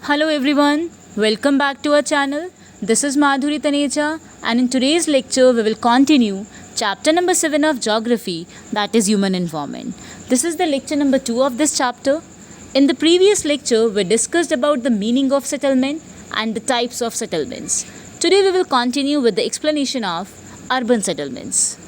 Hello everyone, welcome back to our channel. This is Madhuri Taneja, and in today's lecture we will continue chapter number 7 of geography, that is human environment. This is the lecture number 2 of this chapter. In the previous lecture we discussed about the meaning of settlement and the types of settlements. Today we will continue with the explanation of urban settlements.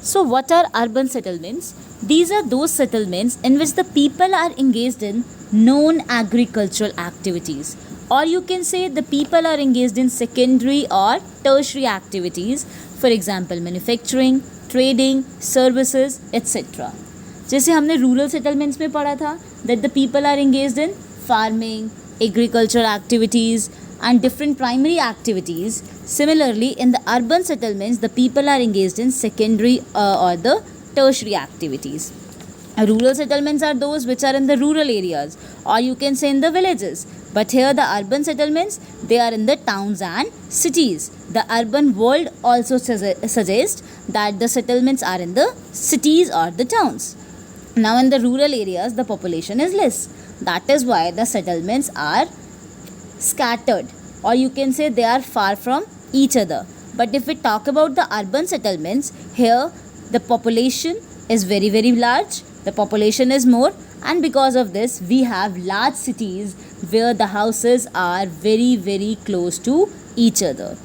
So what are urban settlements? These are those settlements in which the people are engaged in non-agricultural activities, or you can say the people are engaged in secondary or tertiary activities, for example manufacturing, trading, services, etc. जैसे हमने rural settlements में पढ़ा था that the people are engaged in farming, agricultural activities and different primary activities. Similarly, in the urban settlements, the people are engaged in secondary or the tertiary activities. Rural settlements are those which are in the rural areas, or you can say in the villages. But here the urban settlements, they are in the towns and cities. The urban world also suggests that the settlements are in the cities or the towns. Now in the rural areas, the population is less. That is why the settlements are scattered, or you can say they are far from each other. But if we talk about the urban settlements, here the population is very large, the population is more, and because of this we have large cities where the houses are very close to each other.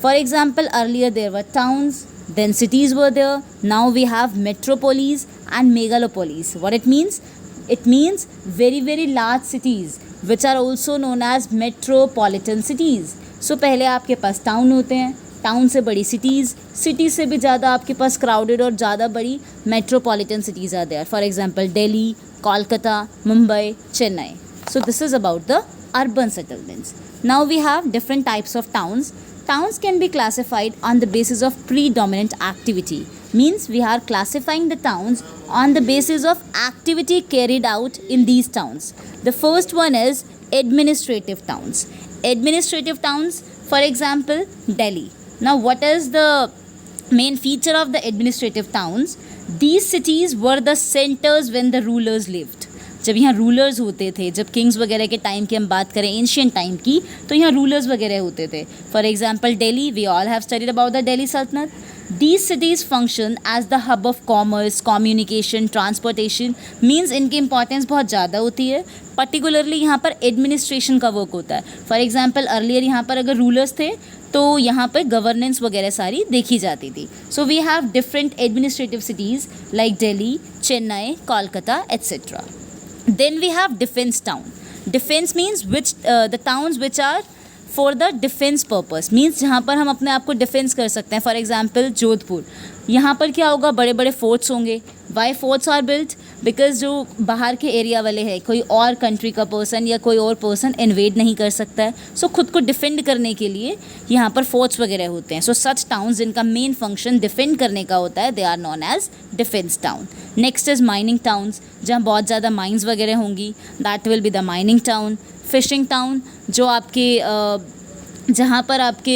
For example, earlier there were towns, then cities were there, now we have metropolis and megalopolis. What it means? It means very large cities which are also known as metropolitan cities. So पहले आपके पास town होते हैं, town से बड़ी cities, city से भी ज़्यादा आपके पास क्राउडेड और ज़्यादा बड़ी metropolitan cities are there. For example Delhi, Kolkata, Mumbai, Chennai. So this is about the urban settlements. Now we have different types of towns. Towns can be classified on the basis of predominant activity. Means we are classifying the towns on the basis of activity carried out in these towns. The first one is administrative towns. Administrative towns, for example, Delhi. Now what is the main feature of the administrative towns? These cities were the centers when the rulers lived. जब यहाँ rulers होते थे, जब Kings वगैरह के time की हम बात करें, एंशियंट टाइम की, तो यहाँ रूलर्स वगैरह होते थे. For example Delhi, we all have studied about the Delhi Sultanat. These cities function as the hub of commerce, communication, transportation. Means इनकी इंपॉर्टेंस बहुत ज़्यादा होती है. पर्टिकुलरली यहाँ पर एडमिनिस्ट्रेशन का वर्क होता है. फॉर एग्जाम्पल अर्लियर यहाँ पर अगर रूलर्स थे तो यहाँ पर गवर्नेंस वगैरह सारी देखी जाती थी. So we have different administrative cities like Delhi, Chennai, Kolkata etcetera. Then we have defense town. Defense means which the towns which are for the defense purpose. Means जहाँ पर हम अपने आप को डिफेंस कर सकते हैं. फॉर एग्जाम्पल जोधपुर, यहाँ पर क्या होगा, बड़े बड़े फोर्ट्स होंगे. Why forts are built? Because जो बाहर के एरिया वाले हैं, कोई और कंट्री का पर्सन या कोई और पर्सन इन्वेड नहीं कर सकता है. सो खुद को डिफेंड करने के लिए यहाँ पर फोर्ट्स वगैरह होते हैं. सो सच टाउन्स जिनका मेन फंक्शन डिफेंड करने का होता है, they are known as defence town. Next is mining towns, जहाँ बहुत ज़्यादा माइंस वगैरह होंगी, that will be the mining town. Fishing town, जो आपके जहाँ पर आपके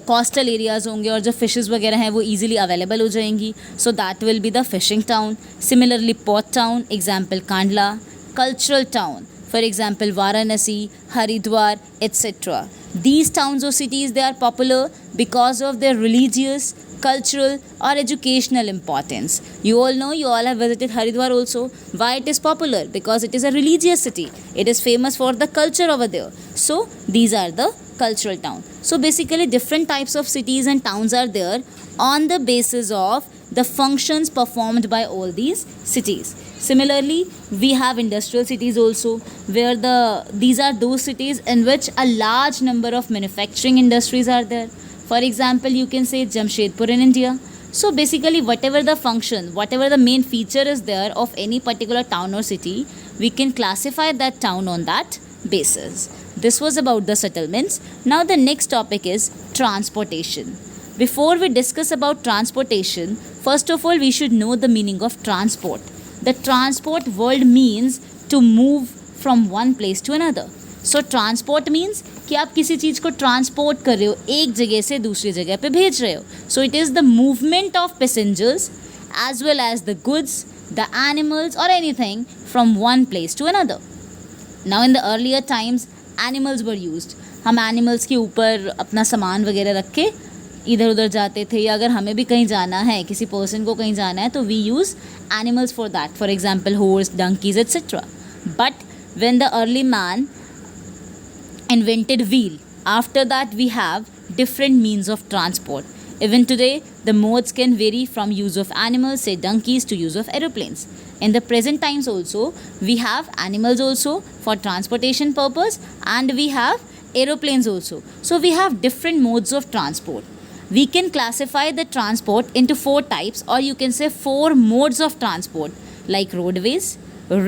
कोस्टल एरियाज़ होंगे और जो फिशेस वगैरह हैं वो इजीली अवेलेबल हो जाएंगी, so that will be the fishing town. Similarly port town, example Kandla. Cultural town, for example Varanasi, Haridwar etcetera. These towns or cities, they are popular because of their religious, cultural or educational importance. You all know, you all have visited Haridwar also. Why it is popular? Because it is a religious city. It is famous for the culture over there. So these are the cultural town. So basically different types of cities and towns are there on the basis of the functions performed by all these cities. Similarly, we have industrial cities also, where these are those cities in which a large number of manufacturing industries are there. For example, you can say Jamshedpur in India. So basically whatever the function, whatever the main feature is there of any particular town or city, we can classify that town on that basis. This was about the settlements. Now the next topic is transportation. Before we discuss about transportation, first of all we should know the meaning of transport. The transport word means to move from one place to another. So transport means कि आप किसी चीज़ को transport कर रहे हो, एक जगह से दूसरी जगह पे भेज रहे हो. So it is the movement of passengers as well as the goods, the animals or anything from one place to another. Now in the earlier times animals were used, हम एनिमल्स के ऊपर अपना सामान वगैरह रख के इधर उधर जाते थे, या अगर हमें भी कहीं जाना है, किसी पर्सन को कहीं जाना है, तो we use animals for that, for example horse, donkeys etcetera. But when the early man invented wheel, after that we have different means of transport. Even today the modes can vary from use of animals, say donkeys, to use of aeroplanes. In the present times also we have animals also for transportation purpose, and we have aeroplanes also. So we have different modes of transport. We can classify the transport into 4 types, or you can say 4 modes of transport, like roadways,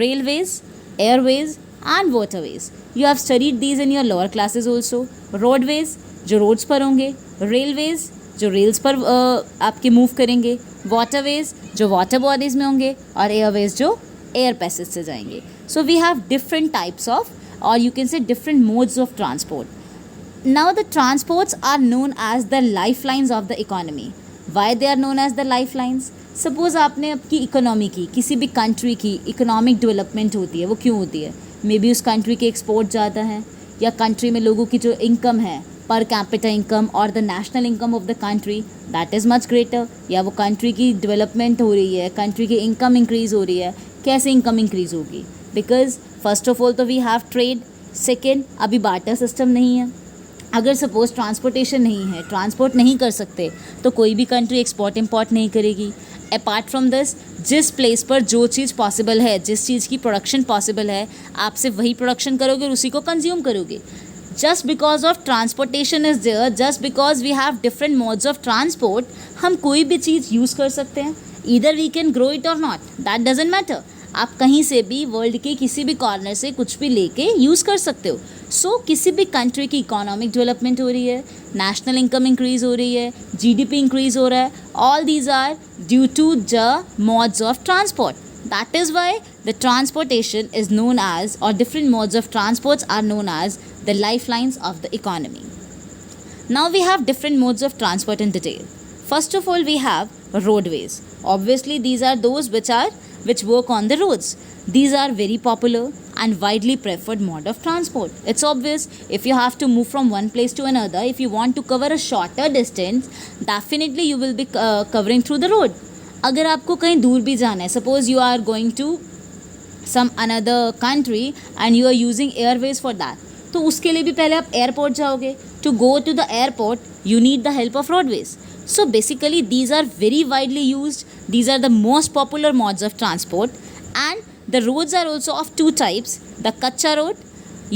railways, airways and waterways. You have studied these in your lower classes also. Roadways जो roads पर होंगे, railways जो rails पर आपके move करेंगे, waterways जो water bodies में होंगे, और airways जो air passage से जाएंगे. So we have different types of, or you can say different modes of transport. Now the transports are known as the lifelines of the economy. Why they are known as the lifelines? Suppose आपने आपकी economy की, किसी भी country की economic development होती है, वो क्यों होती है? मे बी उस कंट्री के एक्सपोर्ट ज़्यादा है, या कंट्री में लोगों की जो इनकम है, पर कैपिटा इनकम और the national income of the country that is much greater, या वो कंट्री की डेवलपमेंट हो रही है, कंट्री की इनकम इंक्रीज़ हो रही है. कैसे इनकम इंक्रीज़ होगी? बिकॉज फर्स्ट ऑफ ऑल तो वी हैव ट्रेड. सेकेंड, अभी बार्टर सिस्टम नहीं है. अगर सपोज़ ट्रांसपोर्टेशन नहीं है, ट्रांसपोर्ट नहीं कर सकते, तो कोई भी कंट्री एक्सपोर्ट इम्पोर्ट नहीं करेगी. अपार्ट फ्रॉम दिस, जिस प्लेस पर जो चीज़ पॉसिबल है, जिस चीज़ की प्रोडक्शन पॉसिबल है, आप सिर्फ वही प्रोडक्शन करोगे और उसी को कंज्यूम करोगे. Just because of transportation is there, just because we have different modes of transport, हम कोई भी चीज़ यूज़ कर सकते हैं. Either we can grow it और नॉट, दैट डजेंट मैटर. आप कहीं से भी वर्ल्ड के किसी भी कॉर्नर से कुछ भी लेके यूज़ कर सकते हो. सो किसी भी कंट्री की इकोनॉमिक डेवलपमेंट हो रही है, नेशनल इनकम इंक्रीज़ हो रही है, जीडीपी इंक्रीज़ हो रहा है, all these are due to the modes of transport. That is why the transportation is known as, और different modes of transports are known as the life lines of the economy. Now we have different modes of transport in detail. First of all, we have roadways. Obviously, these are those which work on the roads. These are very popular and widely preferred mode of transport. It's obvious, if you have to move from one place to another, if you want to cover a shorter distance, definitely you will be covering through the road. अगर आपको कहीं दूर भी जाना है, suppose you are going to some another country and you are using airways for that, तो उसके लिए भी पहले आप एयरपोर्ट जाओगे. To go to the airport, you need the help of roadways. So basically these are very widely used, these are the most popular modes of transport, and the roads are also of 2 types, the kacha road,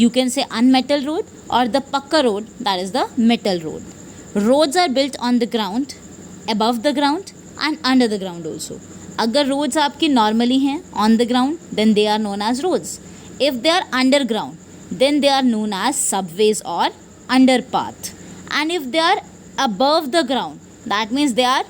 you can say unmetal road, or the pakka road, that is the metal road. Roads are built on the ground, above the ground and under the ground also. अगर roads आपकी normally हैं on the ground, then they are known as roads. If they are underground, then they are known as subways or underpath. And if they are above the ground, that means they are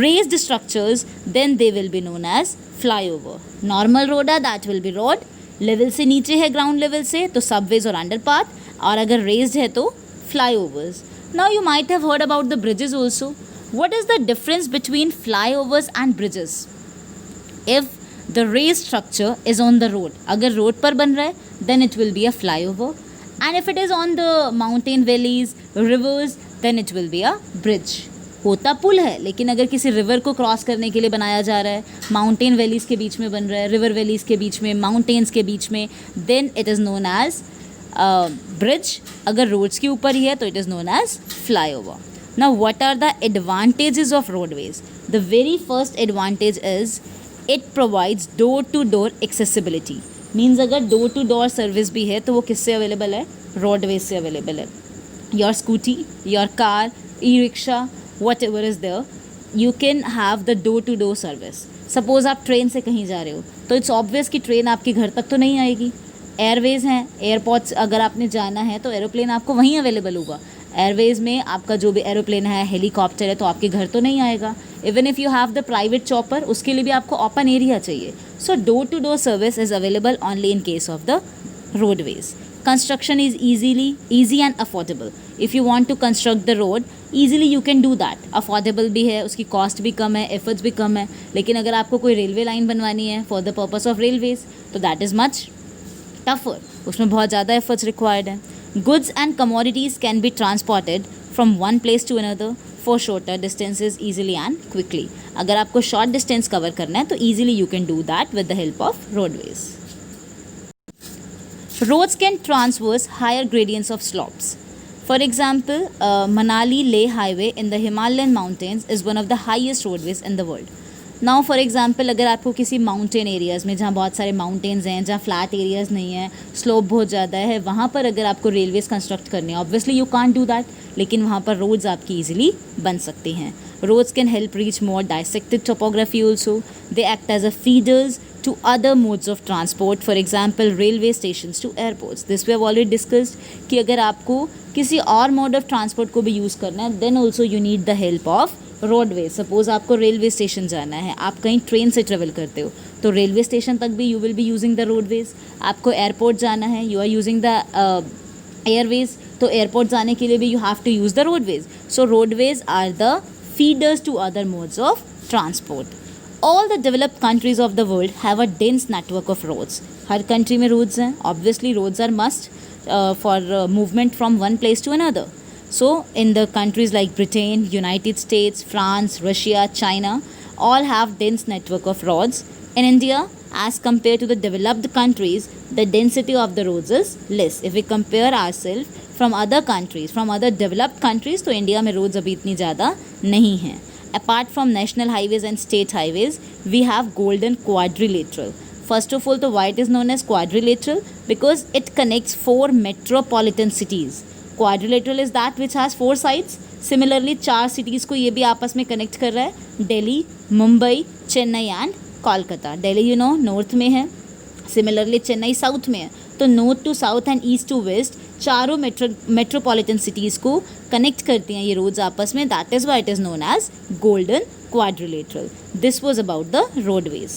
raised structures, then they will be known as flyover. Normal road है, that will be road. Level से नीचे है, ground level से, तो subways और underpath, और अगर raised है तो flyovers. Now you might have heard about the bridges also. What is the difference between flyovers and bridges? If the raised structure is on the road, अगर road पर बन रहा है, then it will be a flyover. And if it is on the mountain valleys, rivers, then it will be a bridge. होता पुल है, लेकिन अगर किसी रिवर को क्रॉस करने के लिए बनाया जा रहा है, माउंटेन वैलीज़ के बीच में बन रहा है, रिवर वैलीज़ के बीच में, माउंटेन्स के बीच में, then it is known as bridge. अगर रोड्स के ऊपर ही है तो it is known as flyover. Now what are the advantages of roadways? The very first advantage is it provides door to door accessibility. Means अगर door to door service भी है तो वो किससे अवेलेबल है? रोडवेज से अवेलेबल है. Your scooty, your car, e rickshaw, whatever is there, you can have the door to door service. Suppose आप ट्रेन से कहीं जा रहे हो तो इट्स ऑब्वियस कि ट्रेन आपके घर तक तो नहीं आएगी. एयरवेज़ हैं, एयरपोर्ट्स अगर आपने जाना है तो एरोप्लेन आपको वहीं अवेलेबल होगा. एयरवेज़ में आपका जो भी एरोप्लेन है, हेलीकॉप्टर है, तो आपके घर तो नहीं आएगा. Even if you have the private chopper, उसके लिए भी आपको ओपन एरिया चाहिए. So door to door service is available only in case of the roadways. Construction is easy and affordable. If you want to construct the road, easily you can do that. Affordable भी है, उसकी cost भी कम है, efforts भी कम है. लेकिन अगर आपको कोई रेलवे लाइन बनवानी है for the purpose of railways, तो that is much टफर, उसमें बहुत ज़्यादा एफर्ट्स रिक्वायर्ड हैं. Goods and commodities can be transported from one place to another for shorter distances easily and quickly. अगर आपको शॉर्ट डिस्टेंस कवर करना है तो easily you can do that with the help of roadways. Roads can traverse higher gradients of slopes. For example, Manali-Leh highway in the Himalayan mountains is one of the highest roadways in the world. Now for example, अगर आपको किसी mountain areas में जहाँ बहुत सारे mountains हैं, जहाँ flat areas नहीं है, स्लोप बहुत ज़्यादा है, वहाँ पर अगर आपको रेलवेज़ कंस्ट्रक्ट करने हैं, obviously you can't do that, लेकिन वहाँ पर रोड्स आपकी ईजिली बन सकती हैं. Roads can help reach more dissected topography also. They act as a feeders to other modes of transport, for example railway stations to airports. This we have already discussed कि अगर आपको किसी और mode of transport को भी use करना है, then also you need the help of roadway. Suppose आपको रेलवे स्टेशन जाना है, आप कहीं ट्रेन से ट्रेवल करते हो तो रेलवे स्टेशन तक भी you will be using the roadways. आपको एयरपोर्ट जाना है, you are using the airways, तो एयरपोर्ट जाने के लिए भी you have to use the roadways. So roadways are the feeders to other modes of transport. All the developed countries of the world have a dense network of roads. Her country में roads हैं. Obviously roads are must for movement from one place to another. So in the countries like Britain, United States, France, Russia, China, all have dense network of roads. In India, as compared to the developed countries, the density of the roads is less. If we compare ourselves from other countries, from other developed countries, तो India में roads अभी इतनी ज़्यादा नहीं हैं. Apart from national highways and state highways, we have golden quadrilateral. First of all, तो why it is known as quadrilateral? Because it connects 4 metropolitan cities. Quadrilateral is that which has 4 sides. Similarly, 4 cities को ये भी आपस में connect कर रहा है. Delhi, Mumbai, Chennai and Kolkata. Delhi you know north में है, सिमिलरली चेन्नई साउथ में है. तो north to south and east to west चारों मेट्रोपॉलिटन सिटीज़ को कनेक्ट करती हैं ये रोड्स आपस में. That is why it is known as golden quadrilateral. This was about the roadways.